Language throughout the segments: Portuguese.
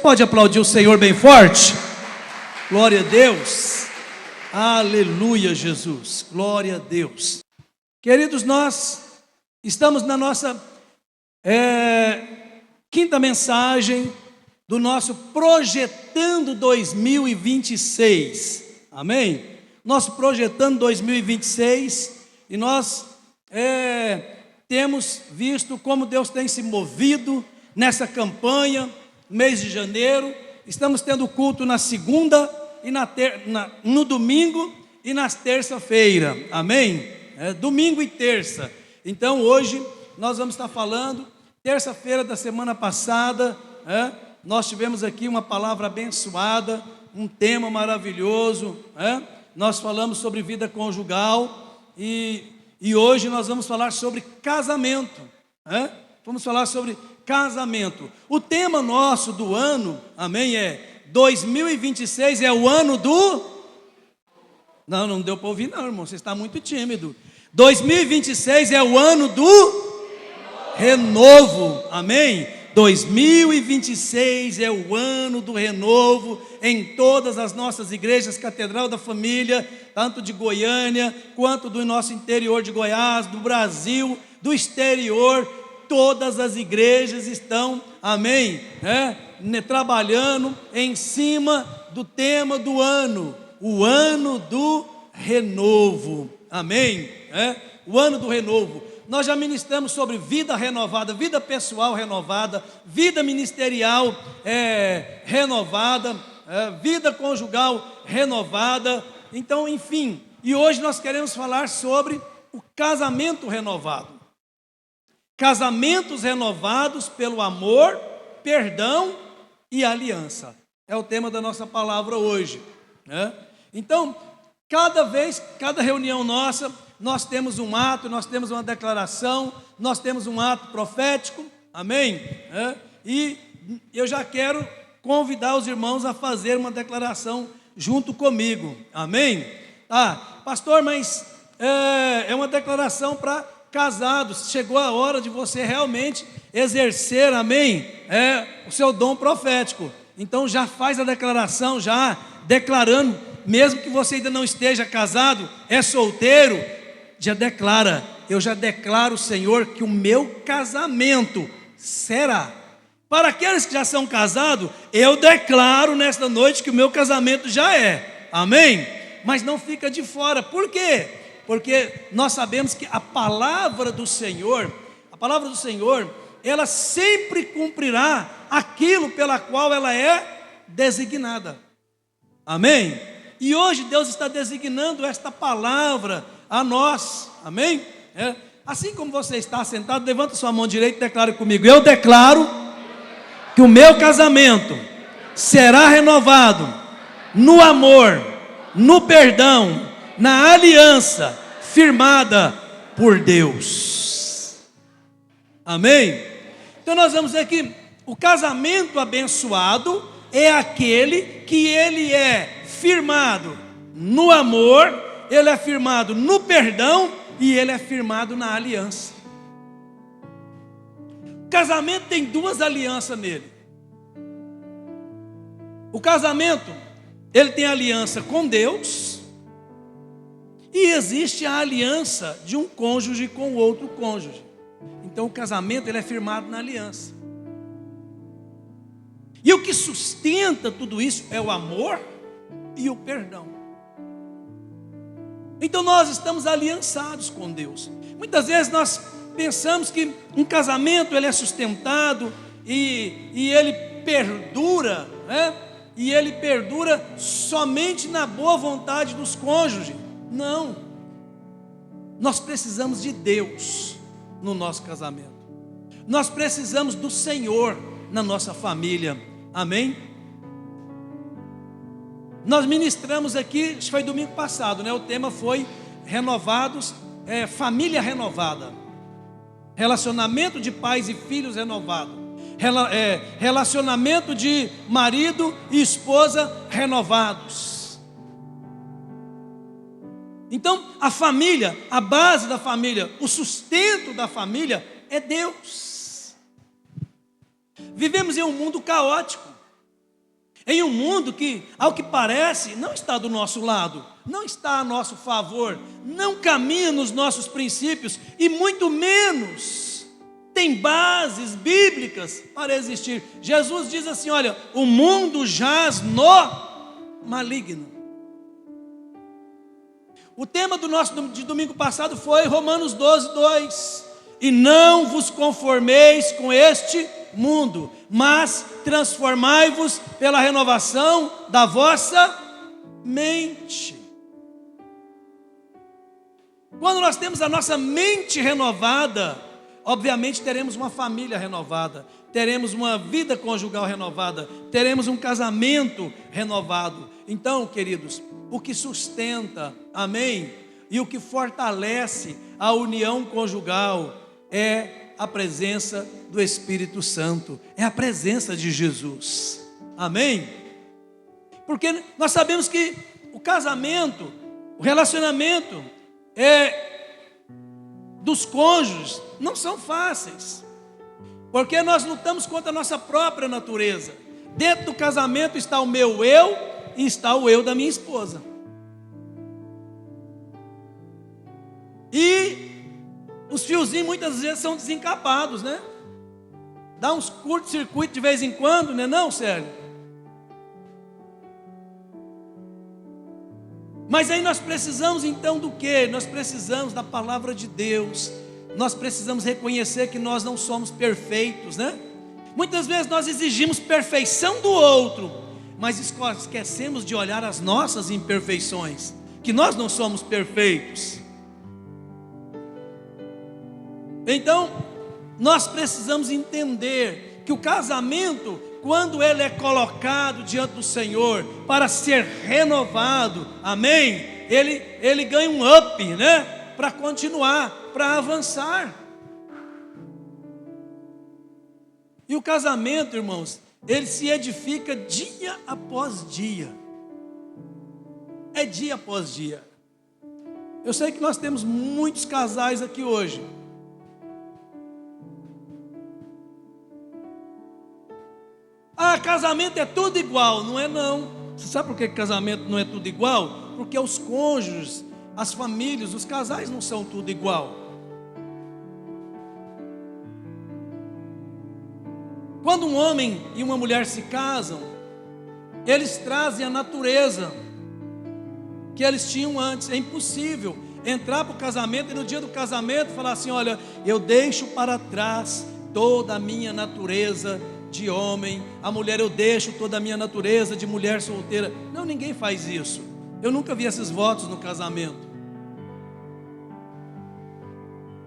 pode aplaudir o Senhor bem forte? Glória a Deus. Aleluia, Jesus. Glória a Deus. Queridos, nós estamos na nossa quinta mensagem do nosso Projetando 2026. Amém? Nosso Projetando 2026. E nós temos visto como Deus tem se movido nessa campanha, mês de janeiro. Estamos tendo culto na segunda e no domingo e nas terça-feira. Amém? Domingo e terça. Então hoje nós vamos estar falando, terça-feira da semana passada, nós tivemos aqui uma palavra abençoada, um tema maravilhoso, nós falamos sobre vida conjugal e hoje nós vamos falar sobre casamento, vamos falar sobre casamento. O tema nosso do ano, amém, 2026 é o ano do... Não deu para ouvir não, irmão, você está muito tímido. 2026 é o ano do renovo, amém? 2026 é o ano do renovo em todas as nossas igrejas, Catedral da Família, tanto de Goiânia, quanto do nosso interior de Goiás, do Brasil, do exterior. Todas as igrejas estão, amém, trabalhando em cima do tema do ano, o ano do renovo, amém, o ano do renovo. Nós já ministramos sobre vida renovada, vida pessoal renovada, vida ministerial renovada, vida conjugal renovada. Então, enfim, e hoje nós queremos falar sobre o casamento renovado. Casamentos renovados pelo amor, perdão e aliança. É o tema da nossa palavra hoje. Então, cada reunião nossa, nós temos um ato, nós temos uma declaração, nós temos um ato profético, amém? E eu já quero convidar os irmãos a fazer uma declaração junto comigo, amém? Pastor, mas é uma declaração para casados. Chegou a hora de você realmente exercer, amém, o seu dom profético. Então já faz a declaração, já declarando, mesmo que você ainda não esteja casado, é solteiro, já declara: eu já declaro, Senhor, que o meu casamento será. Para aqueles que já são casados, eu declaro nesta noite que o meu casamento já é, amém? Mas não fica de fora. Por quê? Porque nós sabemos que a palavra do Senhor, ela sempre cumprirá aquilo pela qual ela é designada. Amém? E hoje Deus está designando esta palavra a nós. Amém? Assim como você está sentado, levanta sua mão direita e declara comigo: eu declaro que o meu casamento será renovado no amor, no perdão, na aliança firmada por Deus. Amém? Então nós vamos ver que o casamento abençoado é aquele que ele é firmado no amor, ele é firmado no perdão e ele é firmado na aliança. O casamento tem duas alianças nele. O casamento, ele tem aliança com Deus, e existe a aliança de um cônjuge com o outro cônjuge. Então o casamento, ele é firmado na aliança. E o que sustenta tudo isso é o amor e o perdão. Então nós estamos aliançados com Deus. Muitas vezes nós pensamos que um casamento, ele é sustentado e ele perdura, e ele perdura somente na boa vontade dos cônjuges. Não, nós precisamos de Deus no nosso casamento, nós precisamos do Senhor na nossa família, amém? Nós ministramos aqui, acho que foi domingo passado, o tema foi renovados, família renovada, relacionamento de pais e filhos renovado, relacionamento de marido e esposa renovados. Então, a família, a base da família, o sustento da família é Deus. Vivemos em um mundo caótico. Em um mundo que, ao que parece, não está do nosso lado, não está a nosso favor, não caminha nos nossos princípios e muito menos tem bases bíblicas para existir. Jesus diz assim: olha, o mundo jaz no maligno. O tema do nosso de domingo passado foi Romanos 12, 2. E não vos conformeis com este mundo, mas transformai-vos pela renovação da vossa mente. Quando nós temos a nossa mente renovada, obviamente teremos uma família renovada, teremos uma vida conjugal renovada, teremos um casamento renovado. Então, queridos, o que sustenta, amém, e o que fortalece a união conjugal é a presença do Espírito Santo, é a presença de Jesus, amém? Porque nós sabemos que o casamento, o relacionamento dos cônjuges não são fáceis, porque nós lutamos contra a nossa própria natureza. Dentro do casamento está o meu eu e está o eu da minha esposa. E os fiozinhos muitas vezes são desencapados, né? Dá uns curto-circuito de vez em quando, né? Não, Sérgio? Mas aí nós precisamos então do quê? Nós precisamos da palavra de Deus. Nós precisamos reconhecer que nós não somos perfeitos, né? Muitas vezes nós exigimos perfeição do outro, mas esquecemos de olhar as nossas imperfeições, que nós não somos perfeitos. Então, nós precisamos entender que o casamento, quando ele é colocado diante do Senhor para ser renovado, amém? Ele ganha um up, né? Para continuar, para avançar. E o casamento, irmãos, ele se edifica dia após dia. É dia após dia. Eu sei que nós temos muitos casais aqui hoje. Ah, casamento é tudo igual. Não é não. Você sabe por que casamento não é tudo igual? Porque os cônjuges, as famílias, os casais não são tudo igual. Quando um homem e uma mulher se casam, eles trazem a natureza que eles tinham antes. É impossível entrar para o casamento e no dia do casamento falar assim: olha, eu deixo para trás toda a minha natureza de homem, a mulher eu deixo toda a minha natureza de mulher solteira. Não, ninguém faz isso. Eu nunca vi esses votos no casamento.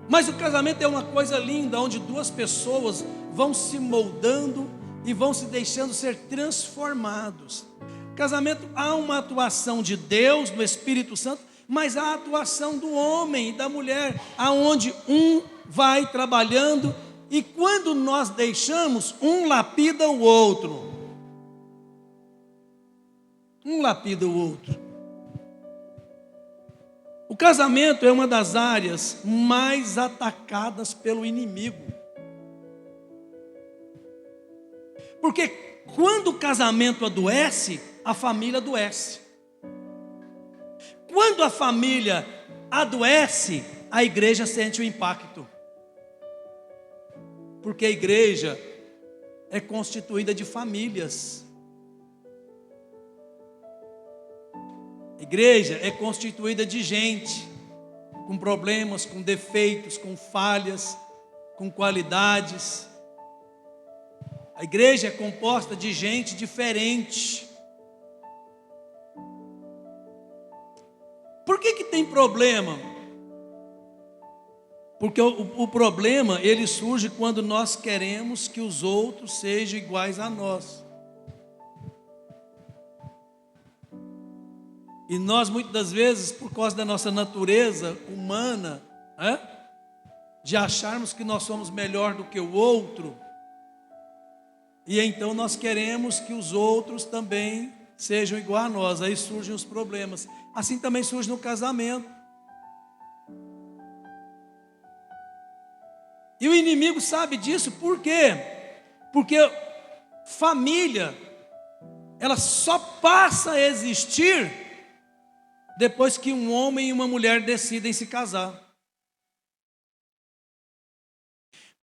Mas o casamento é uma coisa linda, onde duas pessoas vão se moldando e vão se deixando ser transformados. Casamento, há uma atuação de Deus, do Espírito Santo, mas há a atuação do homem e da mulher, aonde um vai trabalhando. E quando nós deixamos, um lapida o outro. Um lapida o outro. O casamento é uma das áreas mais atacadas pelo inimigo. Porque quando o casamento adoece, a família adoece. Quando a família adoece, a igreja sente o impacto. Porque a igreja é constituída de famílias. A igreja é constituída de gente com problemas, com defeitos, com falhas, com qualidades. A igreja é composta de gente diferente. Por que tem problema? Porque o problema, ele surge quando nós queremos que os outros sejam iguais a nós. E nós, muitas das vezes, por causa da nossa natureza humana, de acharmos que nós somos melhor do que o outro, e então nós queremos que os outros também sejam igual a nós. Aí surgem os problemas. Assim também surge no casamento. E o inimigo sabe disso, por quê? Porque família ela só passa a existir depois que um homem e uma mulher decidem se casar.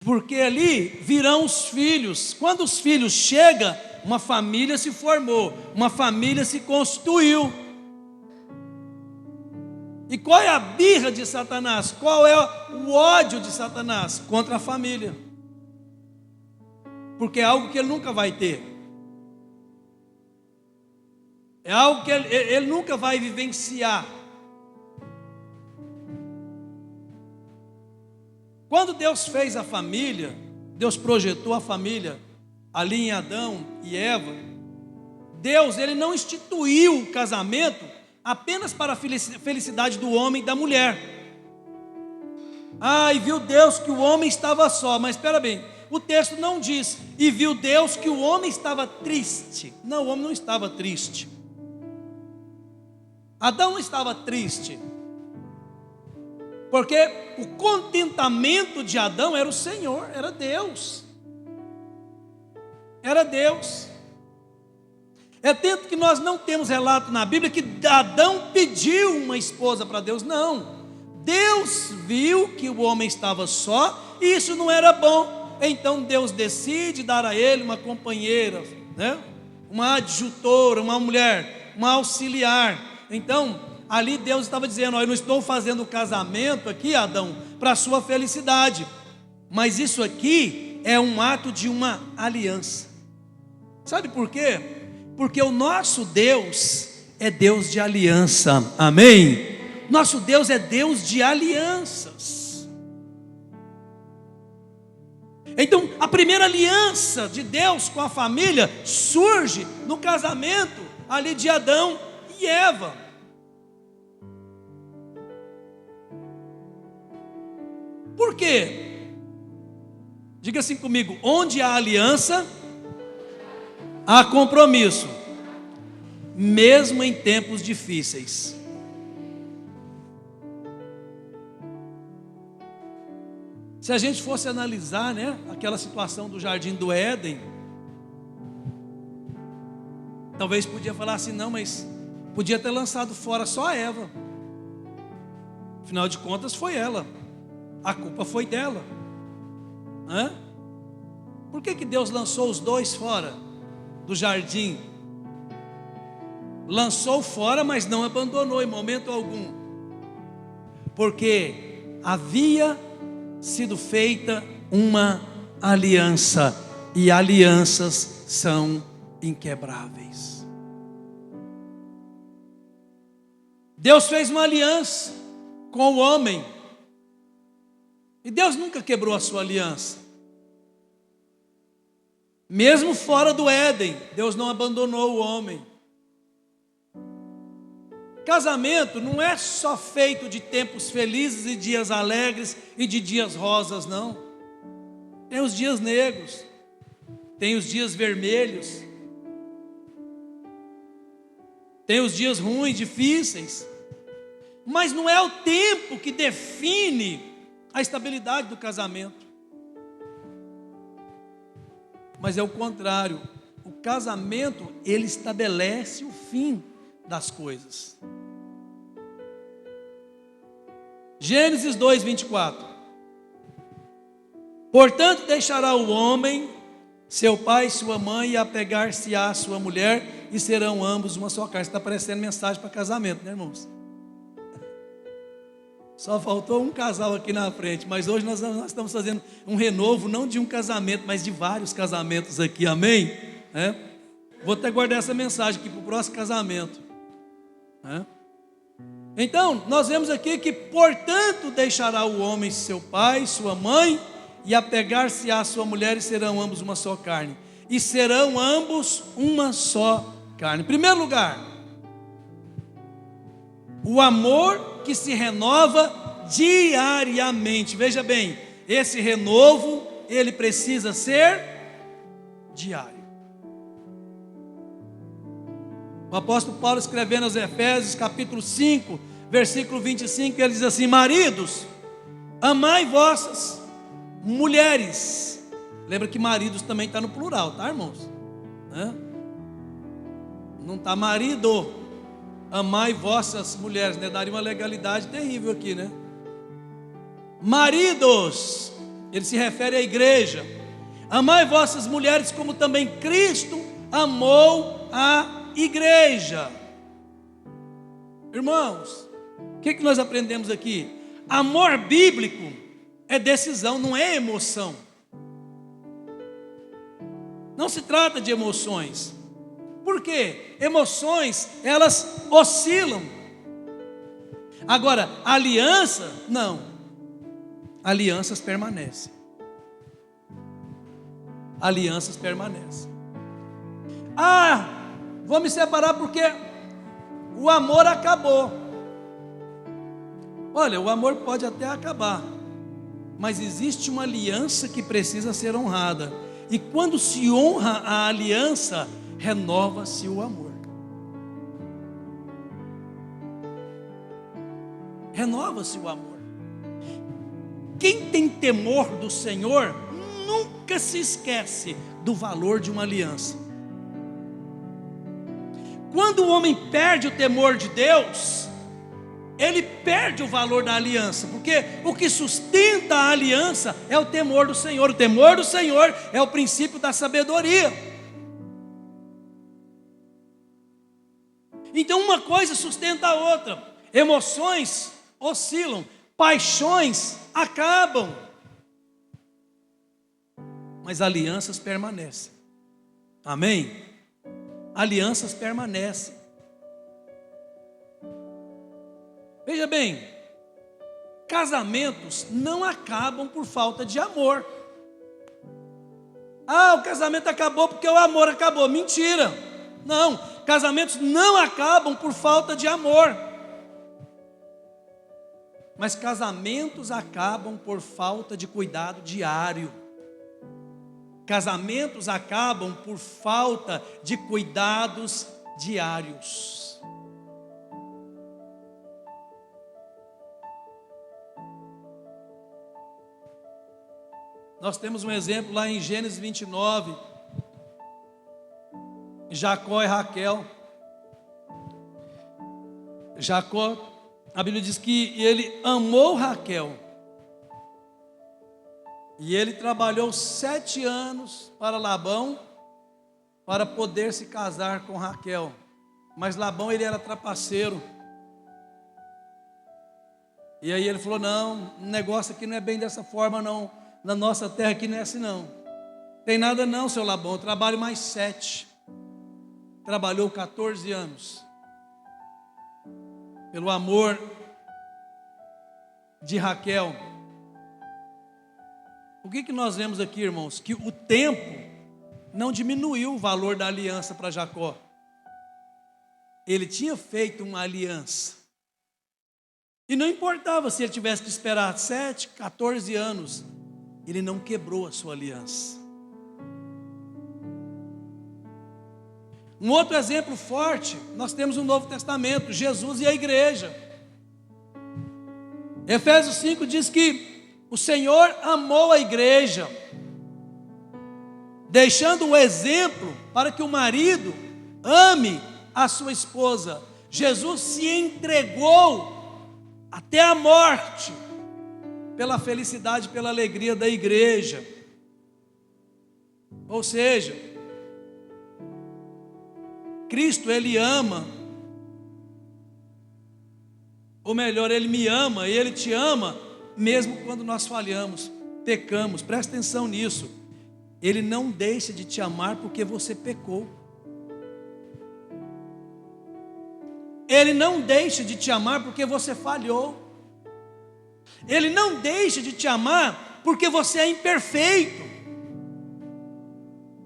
Porque ali virão os filhos. Quando os filhos chegam, uma família se formou, uma família se constituiu. E qual é a birra de Satanás? Qual é o ódio de Satanás contra a família? Porque é algo que ele nunca vai ter. É algo que ele nunca vai vivenciar. Quando Deus fez a família, Deus projetou a família ali em Adão e Eva, Deus, ele não instituiu o casamento apenas para a felicidade do homem e da mulher. E viu Deus que o homem estava só. Mas espera bem, o texto não diz, e viu Deus que o homem estava triste. Não, o homem não estava triste. Adão não estava triste, porque o contentamento de Adão era o Senhor, era Deus. Era Deus. É tanto que nós não temos relato na Bíblia que Adão pediu uma esposa para Deus. Não, Deus viu que o homem estava só e isso não era bom. Então Deus decide dar a ele uma companheira, né? Uma adjutora, uma mulher, uma auxiliar. Então ali Deus estava dizendo: eu não estou fazendo o casamento aqui, Adão, para a sua felicidade, mas isso aqui é um ato de uma aliança. Sabe por quê? Porque o nosso Deus é Deus de aliança, amém? Nosso Deus é Deus de alianças. Então a primeira aliança de Deus com a família surge no casamento ali de Adão e Eva. Por quê? Diga assim comigo: onde há aliança, há compromisso, mesmo em tempos difíceis. Se a gente fosse analisar, né, aquela situação do Jardim do Éden, talvez podia falar assim: não, mas podia ter lançado fora só a Eva. Afinal de contas foi ela, a culpa foi dela. Por que Deus lançou os dois fora do jardim? Lançou fora, mas não abandonou em momento algum, porque havia sido feita uma aliança, e alianças são inquebráveis. Deus fez uma aliança com o homem, e Deus nunca quebrou a sua aliança. Mesmo fora do Éden, Deus não abandonou o homem. Casamento não é só feito de tempos felizes e dias alegres e de dias rosas, não. Tem os dias negros, tem os dias vermelhos, tem os dias ruins, difíceis. Mas não é o tempo que define a estabilidade do casamento. Mas é o contrário. O casamento, ele estabelece o fim das coisas. Gênesis 2:24. Portanto deixará o homem seu pai e sua mãe, e apegar-se-á à sua mulher, e serão ambos uma só carne. Está aparecendo mensagem para casamento, né, irmãos? Só faltou um casal aqui na frente, mas hoje nós estamos fazendo um renovo, não de um casamento, mas de vários casamentos aqui, amém? Vou até guardar essa mensagem aqui para o próximo casamento. Então, nós vemos aqui que, portanto, deixará o homem seu pai, sua mãe, e apegar-se à sua mulher, e serão ambos uma só carne. E serão ambos uma só carne. Em primeiro lugar, o amor que se renova diariamente. Veja bem, esse renovo, ele precisa ser diário. O apóstolo Paulo, escrevendo aos Efésios, capítulo 5, versículo 25, ele diz assim: maridos, amai vossas mulheres. Lembra que maridos também está no plural, tá, irmãos? Não está marido. Amai vossas mulheres, né? Daria uma legalidade terrível aqui, né? Maridos, ele se refere à igreja. Amai vossas mulheres como também Cristo amou a igreja. Irmãos, o que nós aprendemos aqui? Amor bíblico é decisão, não é emoção. Não se trata de emoções. Por quê? Emoções, elas oscilam. Agora, aliança, não. Alianças permanecem. Alianças permanecem. Ah, vou me separar porque o amor acabou. Olha, o amor pode até acabar, mas existe uma aliança que precisa ser honrada. E quando se honra a aliança, renova-se o amor. Renova-se o amor. Quem tem temor do Senhor nunca se esquece do valor de uma aliança. Quando o homem perde o temor de Deus, ele perde o valor da aliança, porque o que sustenta a aliança é o temor do Senhor. O temor do Senhor é o princípio da sabedoria. Então uma coisa sustenta a outra. Emoções oscilam, paixões acabam, mas alianças permanecem. Amém? Alianças permanecem. Veja bem, casamentos não acabam por falta de amor. Ah, o casamento acabou porque o amor acabou. Mentira. Não, casamentos não acabam por falta de amor. Mas casamentos acabam por falta de cuidado diário. Casamentos acabam por falta de cuidados diários. Nós temos um exemplo lá em Gênesis 29, Jacó e Raquel. Jacó, a Bíblia diz que ele amou Raquel, e ele trabalhou 7 anos para Labão, para poder se casar com Raquel. Mas Labão, ele era trapaceiro. E aí ele falou: não, o negócio aqui não é bem dessa forma não. Na nossa terra aqui não é assim não. Tem nada não, seu Labão, eu trabalho mais 7. Trabalhou 14 anos. Pelo amor de Raquel. O que nós vemos aqui, irmãos? Que o tempo não diminuiu o valor da aliança para Jacó. Ele tinha feito uma aliança. E não importava se ele tivesse que esperar 7, 14 anos. Ele não quebrou a sua aliança. Um outro exemplo forte, nós temos no Novo Testamento, Jesus e a igreja. Efésios 5 diz que o Senhor amou a igreja, deixando um exemplo para que o marido ame a sua esposa. Jesus se entregou até a morte, pela felicidade, pela alegria da igreja. Ou seja, Cristo, Ele ama, ou melhor, Ele me ama, e Ele te ama, mesmo quando nós falhamos, pecamos. Presta atenção nisso. Ele não deixa de te amar porque você pecou. Ele não deixa de te amar porque você falhou. Ele não deixa de te amar porque você é imperfeito.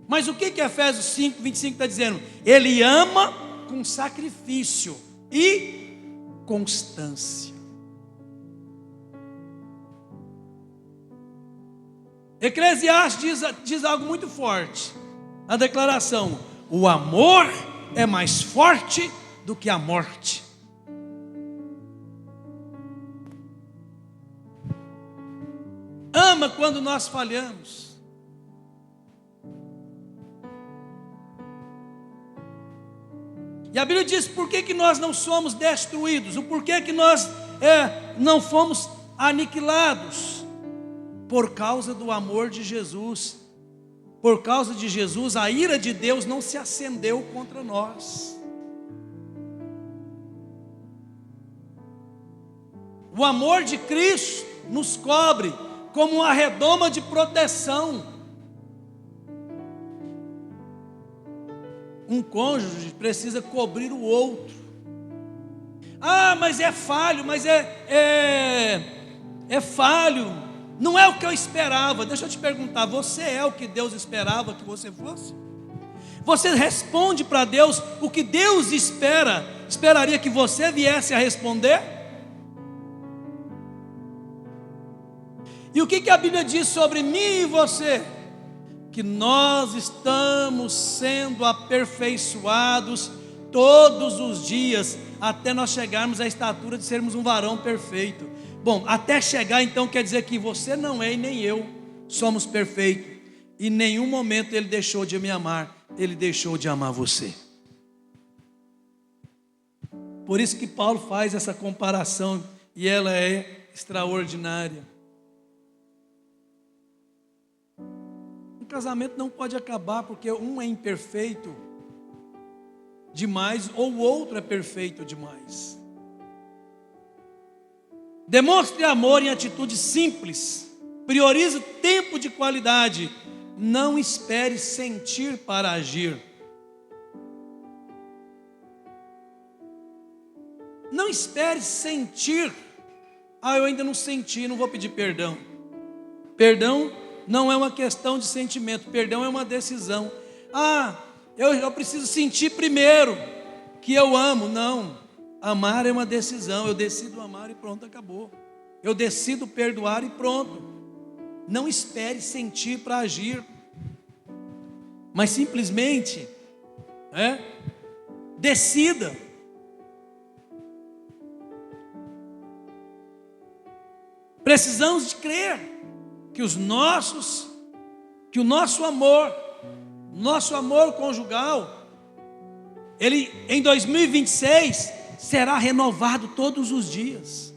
Mas o que Efésios 5, 25 está dizendo? Ele ama com sacrifício e constância. Eclesiastes diz algo muito forte. A declaração: o amor é mais forte do que a morte. Ama quando nós falhamos. E a Bíblia diz por que nós não somos destruídos, o porquê que nós não fomos aniquilados. Por causa do amor de Jesus. Por causa de Jesus, a ira de Deus não se acendeu contra nós. O amor de Cristo nos cobre como uma redoma de proteção. Um cônjuge precisa cobrir o outro. Ah, mas é falho, mas é falho. Não é o que eu esperava. Deixa eu te perguntar, você é o que Deus esperava que você fosse? Você responde para Deus o que Deus esperaria que você viesse a responder? E o que a Bíblia diz sobre mim e você? Que nós estamos sendo aperfeiçoados todos os dias, até nós chegarmos à estatura de sermos um varão perfeito. Bom, até chegar então quer dizer que você não é e nem eu somos perfeitos. Em nenhum momento Ele deixou de me amar, Ele deixou de amar você. Por isso que Paulo faz essa comparação, e ela é extraordinária. Um casamento não pode acabar porque um é imperfeito demais ou o outro é perfeito demais. Demonstre amor em atitudes simples. Priorize o tempo de qualidade. Não espere sentir para agir. Não espere sentir. Ah, eu ainda não senti, não vou pedir perdão. Perdão não é uma questão de sentimento. Perdão é uma decisão. Ah, eu preciso sentir primeiro que eu amo. Não. Amar é uma decisão. Eu decido amar e pronto, acabou. Eu decido perdoar e pronto. Não espere sentir para agir, mas simplesmente decida. Precisamos de crer que o nosso amor conjugal, ele em 2026 será renovado todos os dias.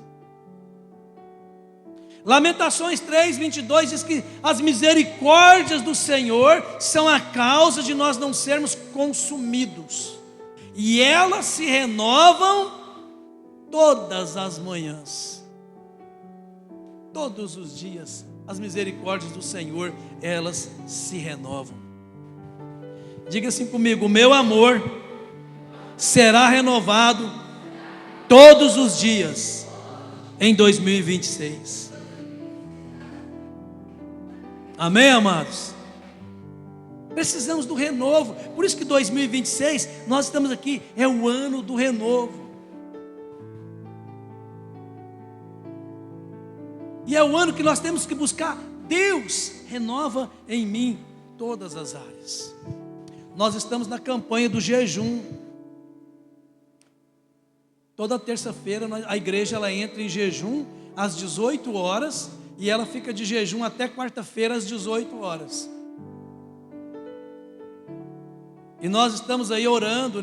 Lamentações 3:22 diz que as misericórdias do Senhor são a causa de nós não sermos consumidos, e elas se renovam todas as manhãs. Todos os dias as misericórdias do Senhor, elas se renovam. Diga assim comigo: o meu amor será renovado todos os dias em 2026. Amém, amados? Precisamos do renovo. Por isso que 2026 nós estamos aqui, é o ano do renovo. E é o ano que nós temos que buscar. Deus renova em mim todas as áreas. Nós estamos na campanha do jejum. Toda terça-feira a igreja ela entra em jejum às 18 horas e ela fica de jejum até quarta-feira às 18 horas. E nós estamos aí orando,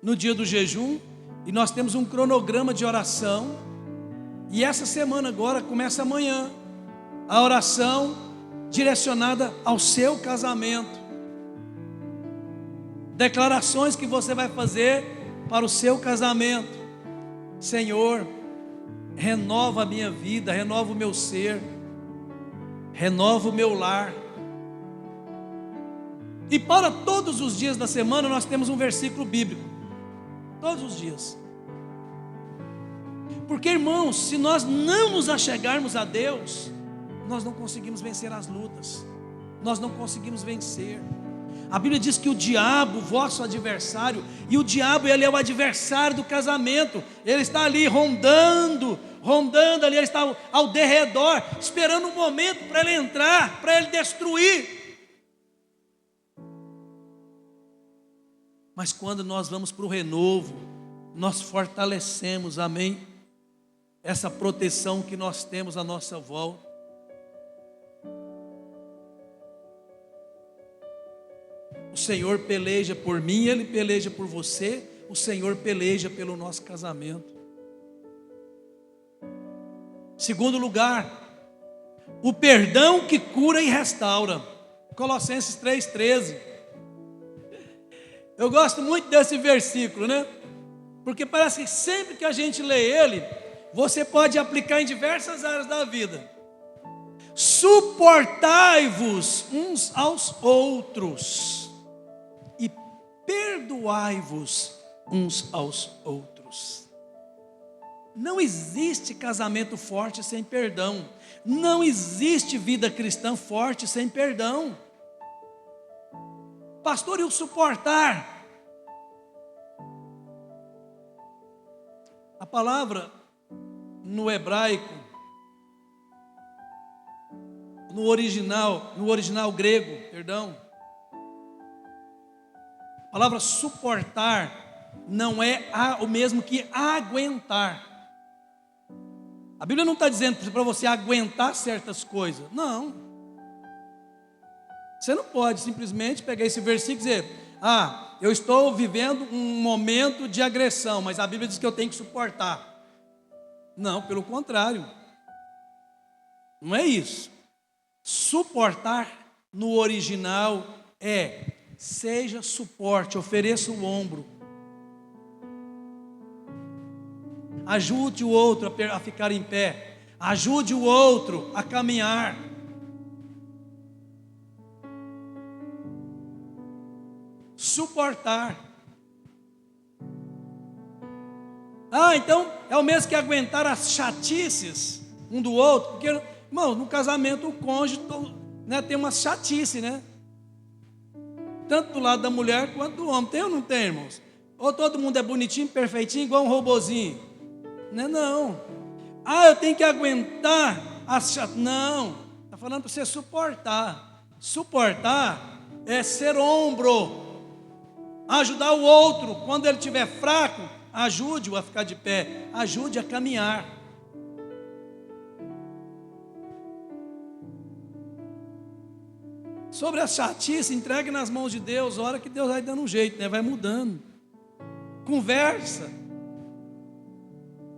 no dia do jejum, e nós temos um cronograma de oração. E essa semana agora começa amanhã a oração direcionada ao seu casamento. Declarações que você vai fazer para o seu casamento. Senhor, renova a minha vida, renova o meu ser, renova o meu lar. E para todos os dias da semana nós temos um versículo bíblico. Todos os dias. Porque, irmãos, se nós não nos achegarmos a Deus, nós não conseguimos vencer as lutas. Nós não conseguimos vencer. A Bíblia diz que o diabo, vosso adversário, e o diabo ele é o adversário do casamento. Ele está ali rondando ali, ele está ao derredor, esperando um momento para ele entrar, para ele destruir. Mas quando nós vamos para o renovo, nós fortalecemos, amém? Essa proteção que nós temos à nossa volta. O O Senhor peleja por mim, Ele peleja por você, o Senhor peleja pelo nosso casamento. Segundo lugar, o perdão que cura e restaura. Colossenses 3,13. Eu gosto muito desse versículo, né? Porque parece que sempre que a gente lê ele, você pode aplicar em diversas áreas da vida. Suportai-vos uns aos outros e perdoai-vos uns aos outros. Não existe casamento forte sem perdão. Não existe vida cristã forte sem perdão. Pastor, e o suportar? A palavra no hebraico, no original grego, perdão. A palavra suportar não é o mesmo que aguentar. A Bíblia não está dizendo para você aguentar certas coisas. Não. Você não pode simplesmente pegar esse versículo e dizer: eu estou vivendo um momento de agressão, mas a Bíblia diz que eu tenho que suportar. Não, pelo contrário. Não é isso. Suportar no original é: seja suporte, ofereça o ombro. Ajude o outro a ficar em pé. Ajude o outro a caminhar. Suportar. Então é o mesmo que aguentar as chatices um do outro. Porque, irmão, no casamento o cônjuge, né, tem uma chatice, né? Tanto do lado da mulher quanto do homem. Tem ou não tem, irmãos? Ou todo mundo é bonitinho, perfeitinho, igual um robozinho? Não. Eu tenho que aguentar as chatices. Não. Está falando para você suportar. Suportar é ser ombro. Ajudar o outro. Quando ele estiver fraco, ajude-o a ficar de pé. Ajude a caminhar. Sobre a chatice, entregue nas mãos de Deus. A hora que Deus vai dando um jeito, né? Vai mudando. Conversa.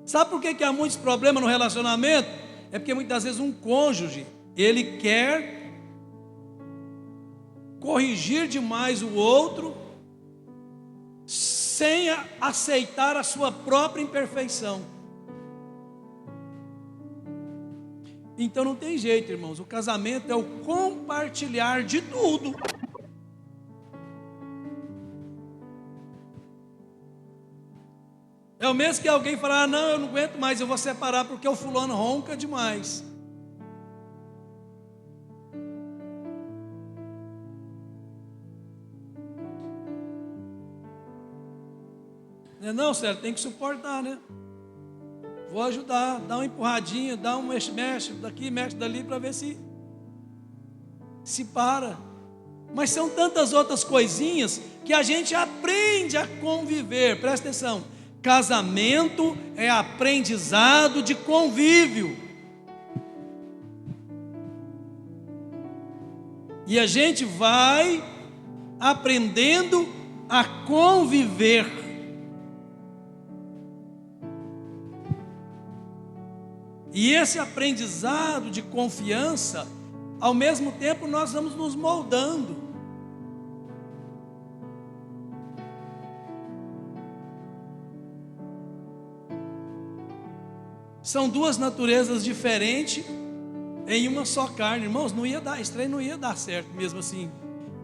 Sabe por que há muitos problemas no relacionamento? É porque muitas vezes um cônjuge, ele quer corrigir demais o outro, sem aceitar a sua própria imperfeição. Então não tem jeito, irmãos. O casamento é o compartilhar de tudo. É o mesmo que alguém falar: não, eu não aguento mais, eu vou separar porque o fulano ronca demais. Não, Sérgio, tem que suportar, né? Vou ajudar, dá uma empurradinha, dá um mexe daqui, mexe dali, para ver se para. Mas são tantas outras coisinhas que a gente aprende a conviver. Presta atenção. Casamento é aprendizado de convívio. E a gente vai aprendendo a conviver. E esse aprendizado de confiança, ao mesmo tempo nós vamos nos moldando. São duas naturezas diferentes em uma só carne. Irmãos, não ia dar, esse trem não ia dar certo mesmo assim.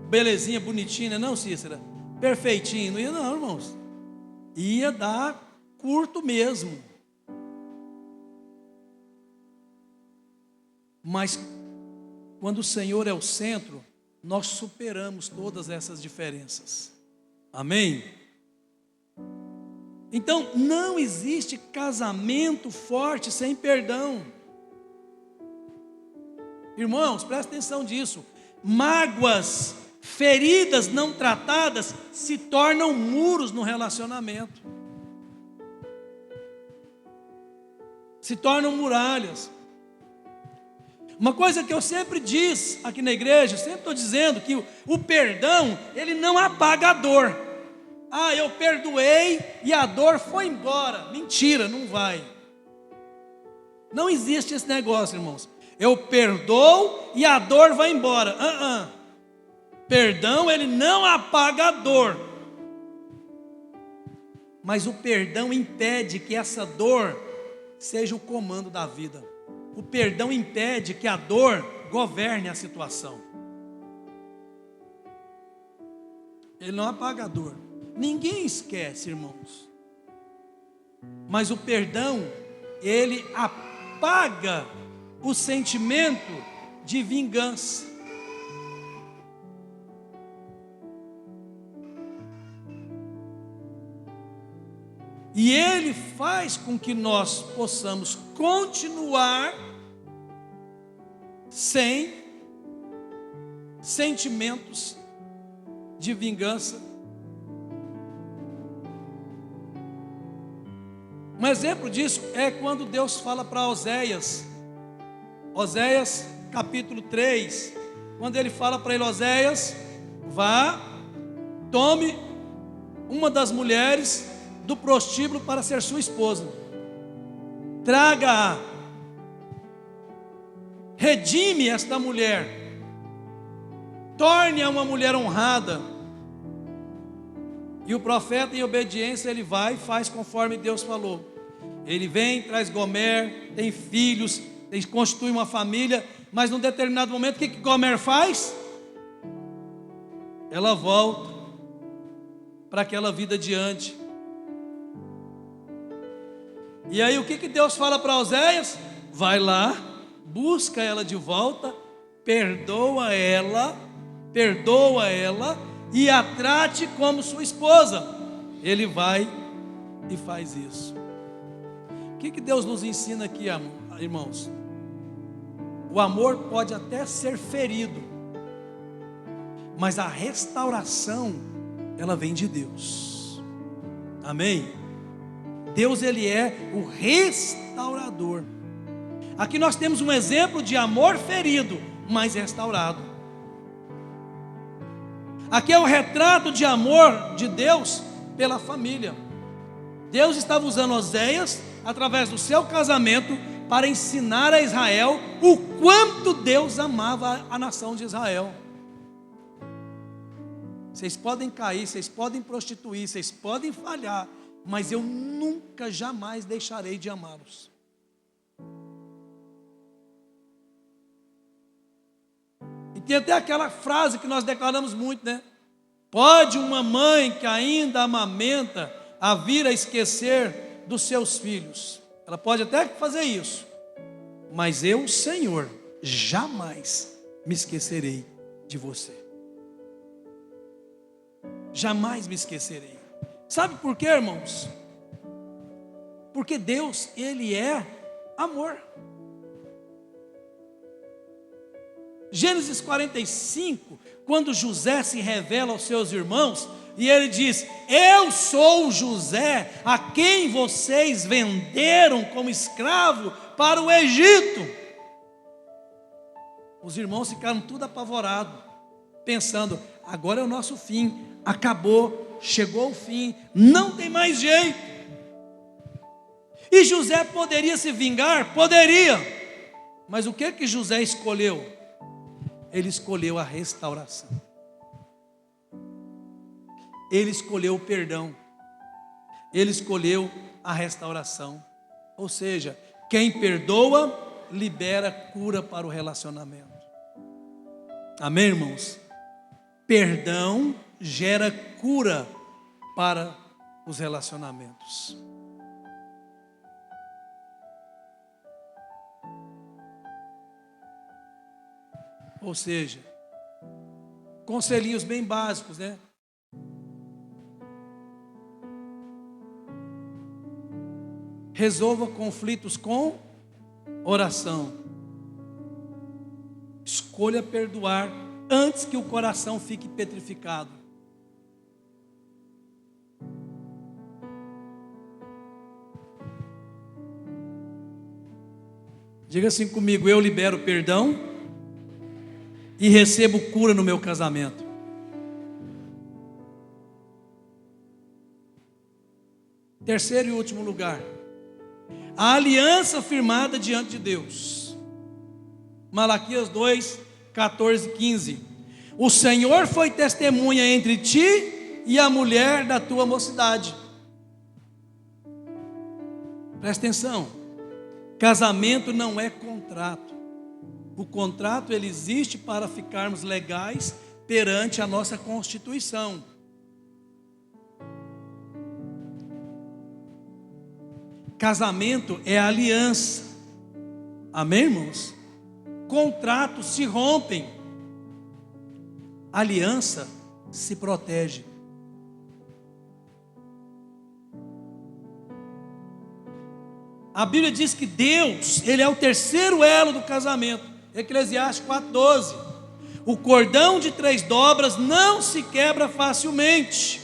Belezinha, bonitinha, não, Cícera? Perfeitinho, não ia não, irmãos. Ia dar curto mesmo. Mas quando o Senhor é o centro, nós superamos todas essas diferenças. Amém? Então, não existe casamento forte sem perdão. Irmãos, presta atenção disso. Mágoas, feridas não tratadas se tornam muros no relacionamento. Se tornam muralhas. Uma coisa que eu sempre disse aqui na igreja, sempre estou dizendo que o perdão, ele não apaga a dor. Ah, eu perdoei e a dor foi embora. Mentira, não vai. Não existe esse negócio, irmãos. Eu perdoo e a dor vai embora. Perdão, ele não apaga a dor. Mas o perdão impede que essa dor seja o comando da vida. O perdão impede que a dor governe a situação. Ele não apaga a dor. Ninguém esquece, irmãos. Mas o perdão, ele apaga o sentimento de vingança. E ele faz com que nós possamos continuar sem sentimentos de vingança. Um exemplo disso é quando Deus fala para Oséias, capítulo 3, quando ele fala para ele: Oséias, vá, tome uma das mulheres do prostíbulo para ser sua esposa, traga-a, redime esta mulher, torne-a uma mulher honrada. E o profeta, em obediência, ele vai e faz conforme Deus falou. Ele vem, traz Gomer, tem filhos, constitui uma família, mas num determinado momento, o que Gomer faz? Ela volta para aquela vida adiante. E aí o que Deus fala para Oséias? Vai lá, busca ela de volta, perdoa ela e a trate como sua esposa. Ele vai e faz isso. O que Deus nos ensina aqui, irmãos? O amor pode até ser ferido, mas a restauração, ela vem de Deus. Amém? Deus, ele é o restaurador. Aqui nós temos um exemplo de amor ferido, mas restaurado. Aqui é o retrato de amor de Deus pela família. Deus estava usando Oséias, através do seu casamento, para ensinar a Israel o quanto Deus amava a nação de Israel. Vocês podem cair, vocês podem prostituir, vocês podem falhar, mas eu nunca, jamais deixarei de amá-los. E tem até aquela frase que nós declaramos muito, né? Pode uma mãe que ainda amamenta a vir a esquecer dos seus filhos? Ela pode até fazer isso, mas eu, Senhor, jamais me esquecerei de você. Jamais me esquecerei. Sabe por quê, irmãos? Porque Deus, ele é amor. Gênesis 45, quando José se revela aos seus irmãos, e ele diz: eu sou José, a quem vocês venderam como escravo para o Egito. Os irmãos ficaram tudo apavorados, pensando: agora é o nosso fim, acabou, chegou o fim, não tem mais jeito. E José poderia se vingar? Poderia. Mas o que José escolheu? Ele escolheu a restauração. Ele escolheu o perdão. Ele escolheu a restauração. Ou seja, quem perdoa, libera cura para o relacionamento. Amém, irmãos? Perdão gera cura para os relacionamentos. Ou seja, conselhinhos bem básicos, né? Resolva conflitos com oração. Escolha perdoar antes que o coração fique petrificado. Diga assim comigo: eu libero perdão e recebo cura no meu casamento. Terceiro e último lugar, a aliança firmada diante de Deus. Malaquias 2, 14 e 15. O Senhor foi testemunha entre ti e a mulher da tua mocidade. Presta atenção, casamento não é contrato. O contrato ele existe para ficarmos legais perante a nossa Constituição. Casamento é aliança. Amém, irmãos? Contratos se rompem, aliança se protege. A Bíblia diz que Deus, Ele é o terceiro elo do casamento. Eclesiastes 4,12. O cordão de 3 dobras não se quebra facilmente.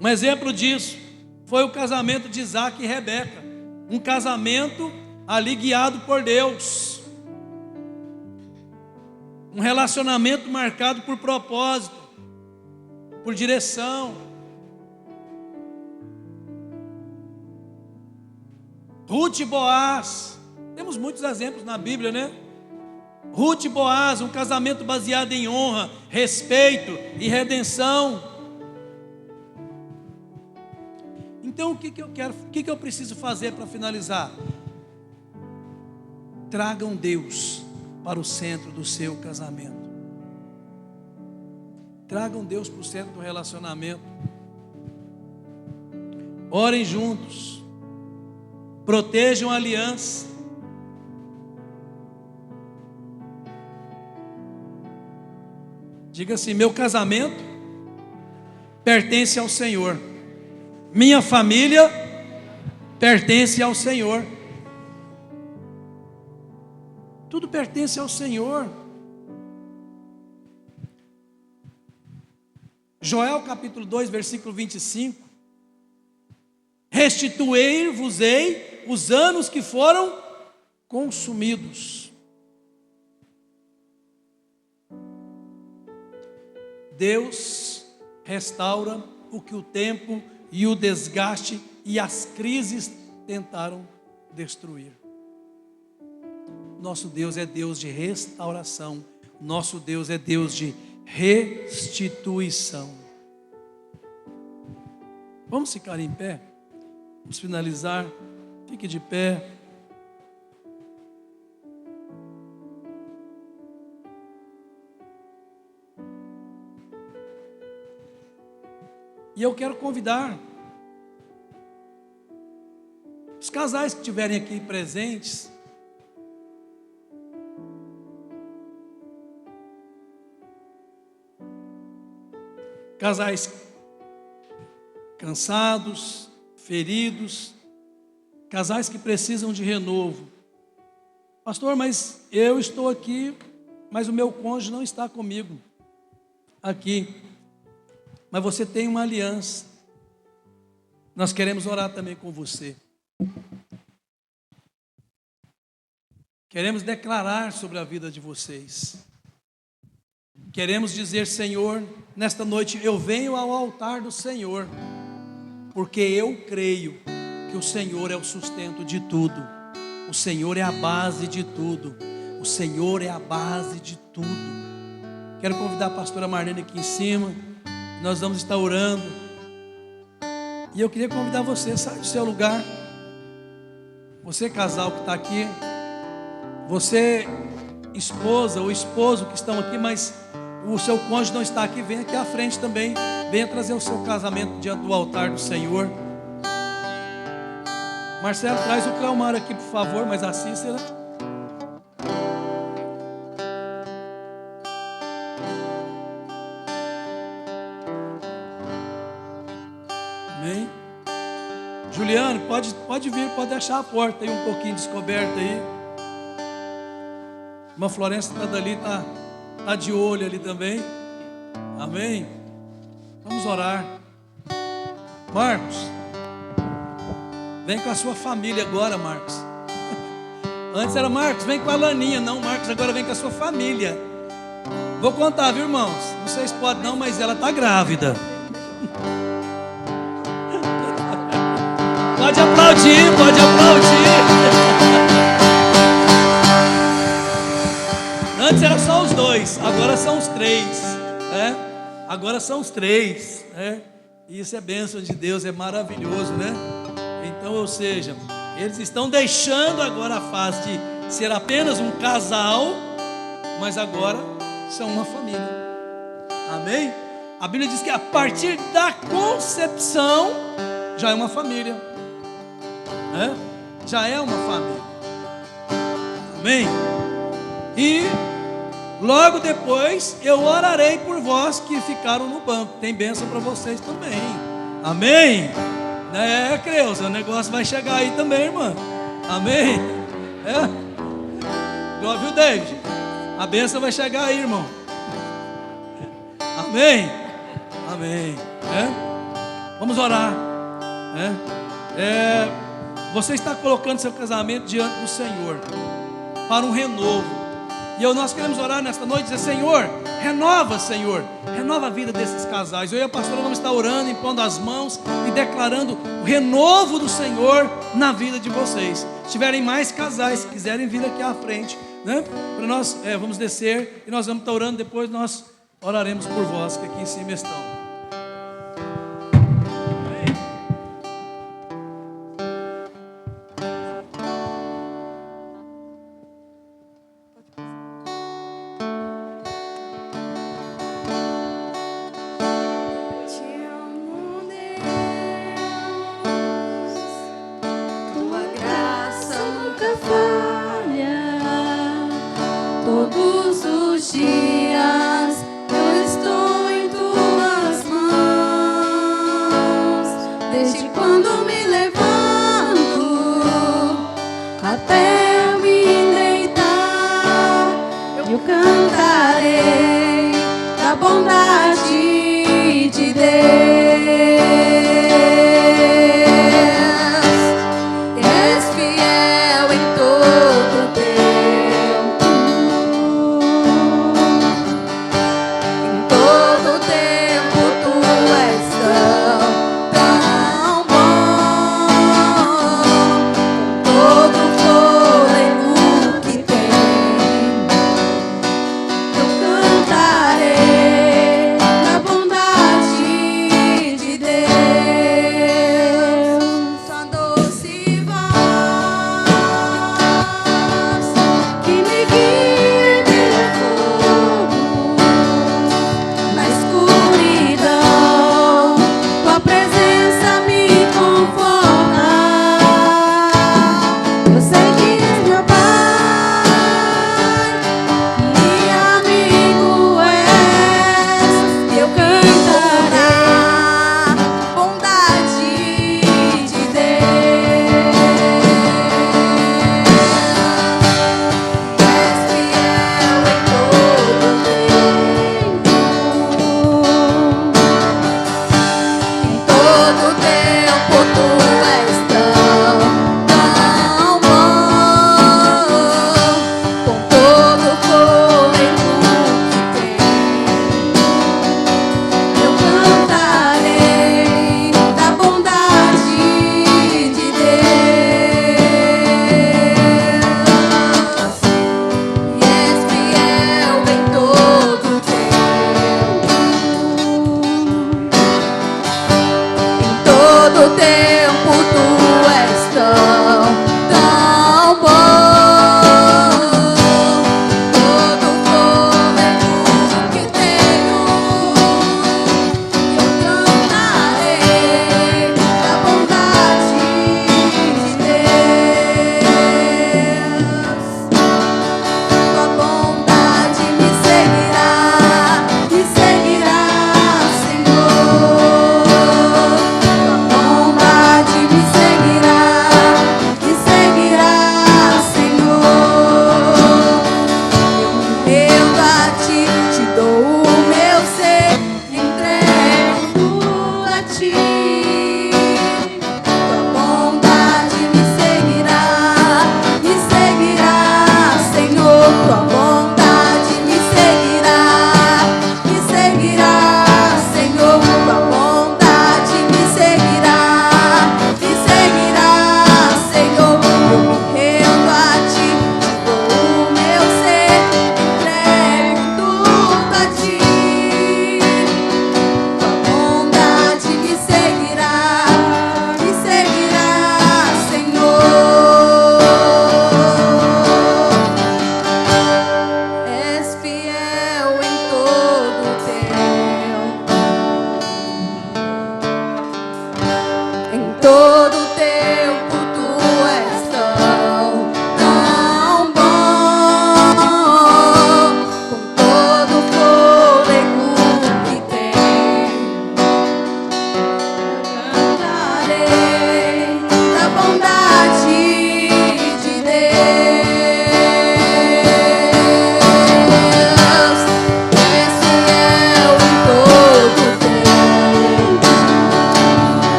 Um exemplo disso foi o casamento de Isaac e Rebeca. Um casamento ali guiado por Deus. Um relacionamento marcado por propósito, por direção. Ruth e Boaz, temos muitos exemplos na Bíblia, né? Ruth e Boaz, um casamento baseado em honra, respeito e redenção. Então o que eu preciso fazer para finalizar? Tragam Deus para o centro do seu casamento. Tragam Deus para o centro do relacionamento. Orem juntos. Protejam a aliança. Diga assim: meu casamento pertence ao Senhor. Minha família pertence ao Senhor. Tudo pertence ao Senhor. Joel capítulo 2, versículo 25. Restituir-vos-ei os anos que foram consumidos. Deus restaura o que o tempo e o desgaste e as crises tentaram destruir. Nosso Deus é Deus de restauração. Nosso Deus é Deus de restituição. Vamos ficar em pé? Vamos finalizar. Fique de pé. E eu quero convidar os casais que estiverem aqui presentes, casais cansados, feridos, casais que precisam de renovo. Pastor, mas eu estou aqui, mas o meu cônjuge não está comigo aqui. Mas você tem uma aliança. Nós queremos orar também com você. Queremos declarar sobre a vida de vocês. Queremos dizer: Senhor, nesta noite eu venho ao altar do Senhor, porque eu creio que o Senhor é o sustento de tudo. O Senhor é a base de tudo. O Senhor é a base de tudo. Quero convidar a pastora Marlene aqui em cima. Nós vamos estar orando. E eu queria convidar você, sai do seu lugar. Você casal que está aqui, você esposa ou esposo que estão aqui, mas o seu cônjuge não está aqui, vem aqui à frente também. Venha trazer o seu casamento diante do altar do Senhor. Marcelo, traz o Cleomar aqui, por favor, mas a Cícera. Amém. Juliano, pode vir, pode deixar a porta aí um pouquinho descoberta aí. Irmã Florença está dali, está de olho ali também. Amém. Vamos orar. Marcos. Vem com a sua família agora, Marcos. Antes era Marcos, vem com a Laninha. Não, Marcos, agora vem com a sua família. Vou contar, viu, irmãos? Não sei se pode não, mas ela está grávida. Pode aplaudir, pode aplaudir. Antes era só os dois, agora são os três, né? Agora são os três, né? Isso é bênção de Deus, é maravilhoso, né? Então, ou seja, eles estão deixando agora a fase de ser apenas um casal, mas agora são uma família. Amém? A Bíblia diz que a partir da concepção já é uma família, né? Já é uma família. Amém? E logo depois eu orarei por vós que ficaram no banco. Tem bênção para vocês também. Amém? É, Creuza, o negócio vai chegar aí também, irmã. Amém? É? Viu, David? A bênção vai chegar aí, irmão. Amém? Amém. É? Vamos orar. Você está colocando seu casamento diante do Senhor para um renovo. E nós queremos orar nesta noite e dizer: Senhor, renova, Senhor, renova a vida desses casais. Eu e a pastora vamos estar orando, impondo as mãos e declarando o renovo do Senhor na vida de vocês. Se tiverem mais casais, se quiserem vir aqui à frente, né? Para nós vamos descer e nós vamos estar orando. Depois nós oraremos por vós que aqui em cima estão. Todos os dias eu estou em tuas mãos, desde quando me levanto até eu me deitar, eu cantarei da bondade de Deus. És fiel em todo tempo. Em todo tempo tu és tão bom, com todo o fôlego que tem, eu cantarei da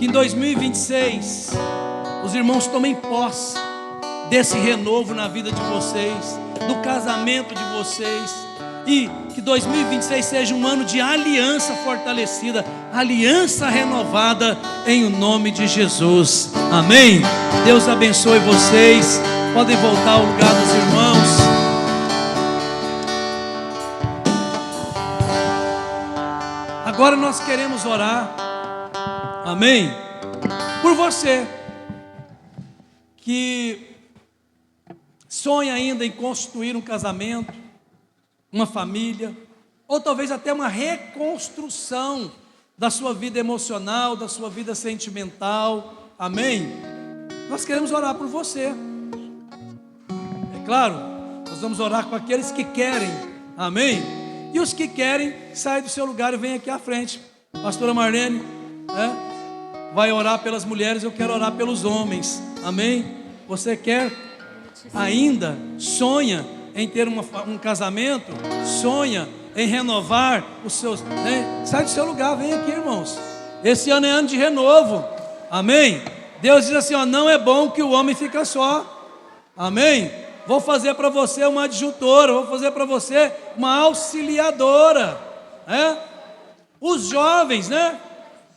que em 2026 os irmãos tomem posse desse renovo na vida de vocês, do casamento de vocês, e que 2026 seja um ano de aliança fortalecida, aliança renovada, em o nome de Jesus, amém? Deus abençoe vocês, podem voltar ao lugar dos irmãos. Agora nós queremos orar, amém? Por você que sonha ainda em construir um casamento, uma família, ou talvez até uma reconstrução da sua vida emocional, da sua vida sentimental, amém? Nós queremos orar por você. É claro, nós vamos orar com aqueles que querem, amém? E os que querem, saem do seu lugar e vem aqui à frente. Pastora Marlene, vai orar pelas mulheres, eu quero orar pelos homens, amém? Você quer ainda, sonha em ter um casamento, sonha em renovar os seus, sai do seu lugar, vem aqui, irmãos. Esse ano é ano de renovo, amém? Deus diz assim, não é bom que o homem fique só, amém? Vou fazer para você uma adjutora, vou fazer para você uma auxiliadora, Os jovens,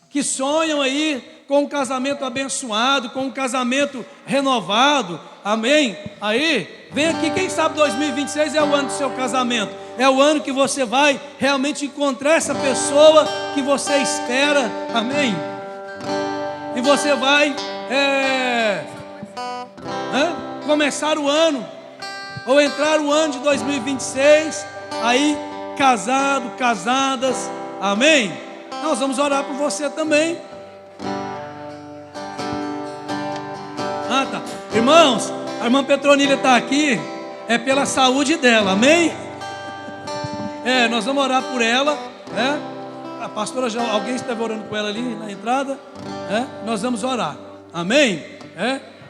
que sonham aí com um casamento abençoado, com um casamento renovado, amém? Aí, vem aqui, quem sabe 2026 é o ano do seu casamento, é o ano que você vai realmente encontrar essa pessoa que você espera, amém? E você vai começar o ano, ou entrar o ano de 2026, aí casado, casadas, amém? Nós vamos orar por você também. Tá. Irmãos, a irmã Petronilha está aqui, é pela saúde dela, amém? Nós vamos orar por ela, A pastora já, alguém estava orando com ela ali na entrada, Nós vamos orar, amém?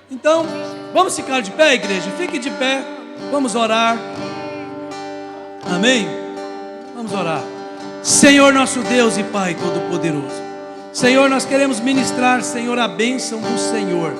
Então, vamos ficar de pé, igreja, fique de pé, vamos orar, amém? Vamos orar. Senhor nosso Deus e Pai Todo-Poderoso, Senhor, nós queremos ministrar, Senhor, a bênção do Senhor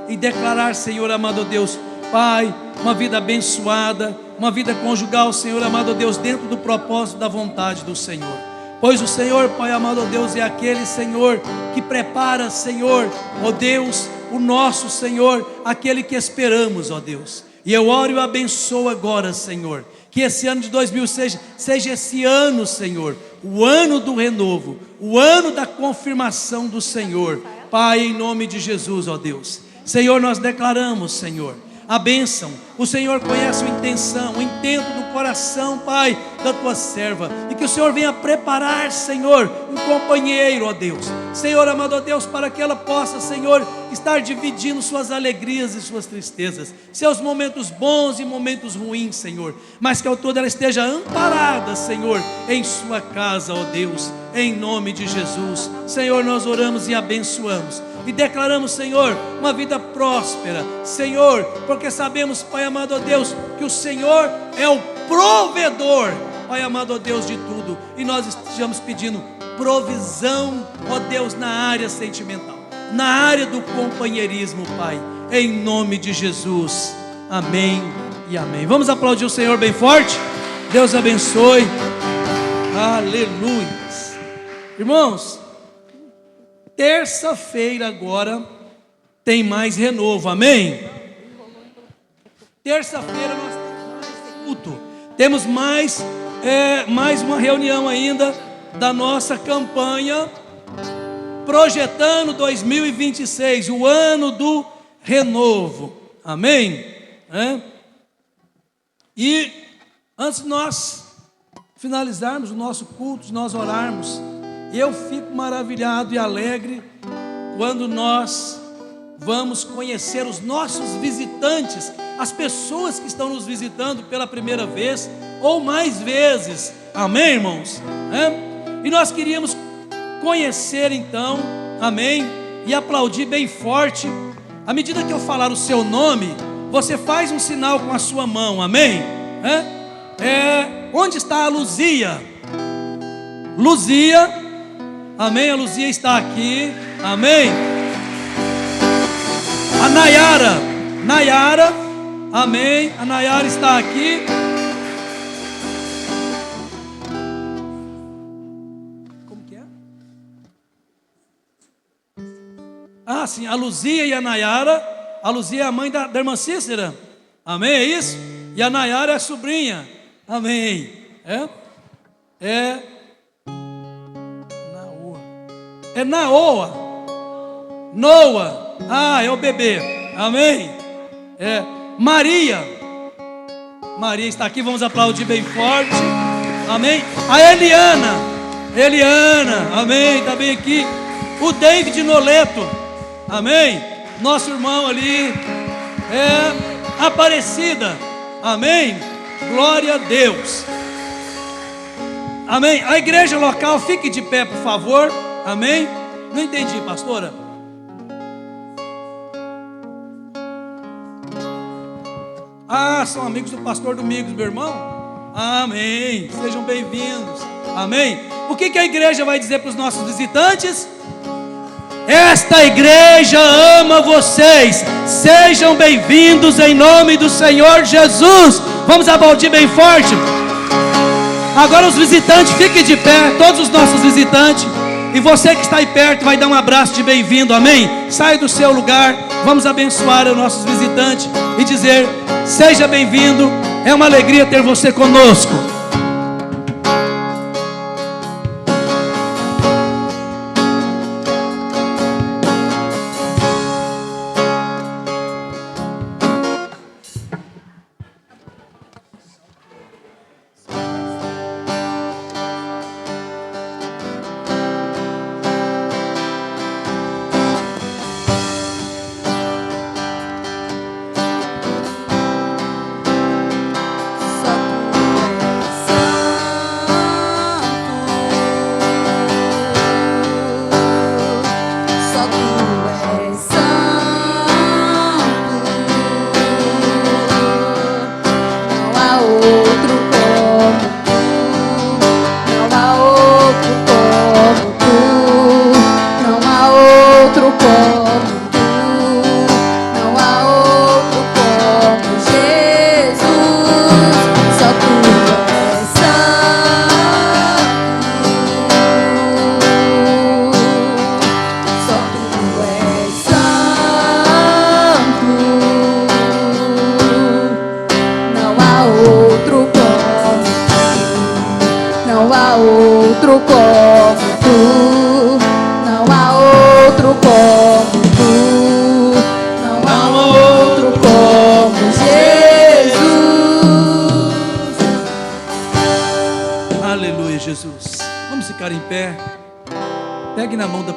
e declarar, Senhor amado Deus, Pai, uma vida abençoada, uma vida conjugal, Senhor amado Deus, dentro do propósito da vontade do Senhor. Pois o Senhor, Pai amado Deus, é aquele, Senhor, que prepara, Senhor, ó Deus, o nosso Senhor, aquele que esperamos, ó Deus. E eu oro e abençoo agora, Senhor, que esse ano de 2006 seja esse ano, Senhor, o ano do renovo, o ano da confirmação do Senhor, Pai, em nome de Jesus, ó Deus. Senhor, nós declaramos, Senhor, a bênção. O Senhor conhece a intenção, o intento do coração, Pai, da tua serva, e que o Senhor venha preparar, Senhor, um companheiro, ó Deus, Senhor amado, ó Deus, para que ela possa, Senhor, estar dividindo suas alegrias e suas tristezas, seus momentos bons e momentos ruins, Senhor, mas que ao todo ela esteja amparada, Senhor, em sua casa, ó Deus, em nome de Jesus. Senhor, nós oramos e abençoamos e declaramos, Senhor, uma vida próspera, Senhor, porque sabemos, Pai amado, ó Deus, que o Senhor é o provedor, Pai amado, ó Deus, de tudo, e nós estamos pedindo provisão, ó Deus, na área sentimental, na área do companheirismo, Pai, em nome de Jesus, amém e amém. Vamos aplaudir o Senhor bem forte? Deus abençoe, aleluia. Irmãos, terça-feira agora tem mais renovo, amém? Terça-feira nós temos mais culto, temos mais uma reunião ainda da nossa campanha Projetando 2026, o ano do renovo, amém? E antes de nós finalizarmos o nosso culto, de nós orarmos, eu fico maravilhado e alegre quando nós vamos conhecer os nossos visitantes, as pessoas que estão nos visitando pela primeira vez ou mais vezes, amém, irmãos? E nós queríamos conhecer então, amém, e aplaudir bem forte. À medida que eu falar o seu nome, você faz um sinal com a sua mão, amém? Onde está a Luzia? Luzia, amém, a Luzia está aqui. Amém. A Nayara, amém. A Nayara está aqui. Como que é? Ah, sim, a Luzia e a Nayara. A Luzia é a mãe da irmã Cícera. Amém, é isso? E a Nayara é a sobrinha. Amém. É Naoa. Noa. Ah, é o bebê. Amém. Maria está aqui, vamos aplaudir bem forte. Amém. A Eliana, amém, está bem aqui. O David Noleto, amém. Nosso irmão ali. Aparecida, amém. Glória a Deus. Amém. A igreja local, fique de pé, por favor. Amém. Não entendi, pastora. Ah, são amigos do pastor Domingos, meu irmão. Amém. Sejam bem-vindos. Amém. O que a igreja vai dizer para os nossos visitantes? Esta igreja ama vocês. Sejam bem-vindos em nome do Senhor Jesus. Vamos aplaudir bem forte. Agora os visitantes, fiquem de pé. Todos os nossos visitantes. E você que está aí perto vai dar um abraço de bem-vindo, amém? Sai do seu lugar, vamos abençoar os nossos visitantes e dizer: seja bem-vindo, é uma alegria ter você conosco.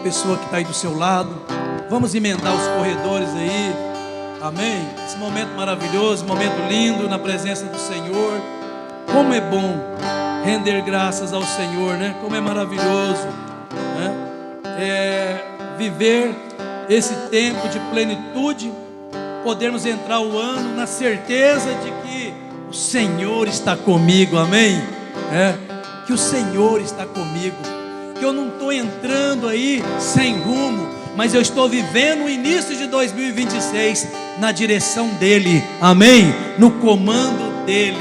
Pessoa que está aí do seu lado, vamos emendar os corredores aí, amém? Esse momento maravilhoso, momento lindo na presença do Senhor. Como é bom render graças ao Senhor, né? Como é maravilhoso, né? Viver esse tempo de plenitude, podermos entrar o ano na certeza de que o Senhor está comigo, amém? Que o Senhor está comigo. Que eu não estou entrando aí sem rumo, mas eu estou vivendo o início de 2026 na direção dEle, amém? No comando dEle.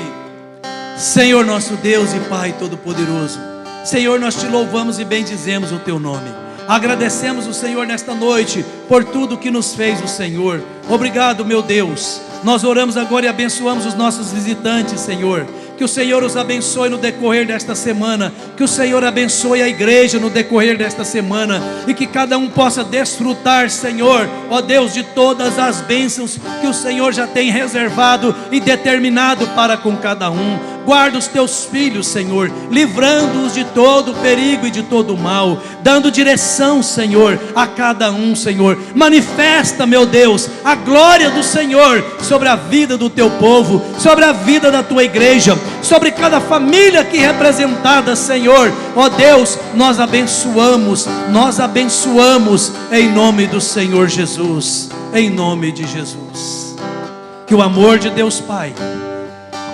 Senhor nosso Deus e Pai Todo-Poderoso, Senhor, nós te louvamos e bendizemos o Teu nome. Agradecemos o Senhor nesta noite por tudo que nos fez o Senhor. Obrigado, meu Deus. Nós oramos agora e abençoamos os nossos visitantes, Senhor. Que o Senhor os abençoe no decorrer desta semana. Que o Senhor abençoe a igreja no decorrer desta semana. E que cada um possa desfrutar, Senhor, ó Deus, de todas as bênçãos que o Senhor já tem reservado e determinado para com cada um. Guarda os teus filhos, Senhor, livrando-os de todo perigo e de todo mal, dando direção, Senhor, a cada um, Senhor. Manifesta, meu Deus, a glória do Senhor sobre a vida do teu povo, sobre a vida da tua igreja, sobre cada família aqui representada, Senhor. Ó Deus, nós abençoamos em nome do Senhor Jesus, em nome de Jesus. Que o amor de Deus Pai,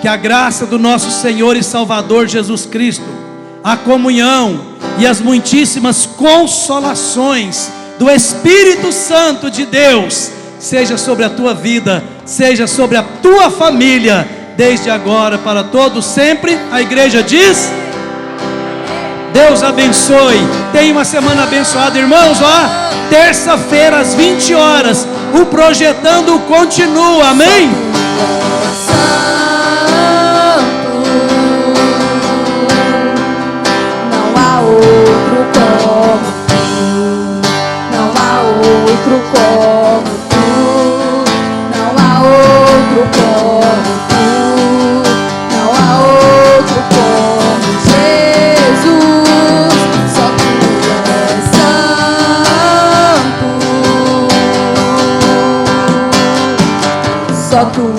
que a graça do nosso Senhor e Salvador Jesus Cristo, a comunhão e as muitíssimas consolações do Espírito Santo de Deus seja sobre a tua vida, seja sobre a tua família, desde agora para todos sempre. A igreja diz: Deus abençoe. Tenha uma semana abençoada, irmãos. Ó, terça-feira às 20 horas, o Projetando continua. Amém? Não há outro como tu, não há outro como tu, não há outro como tu, não há outro como Jesus, só tu és santo, só tu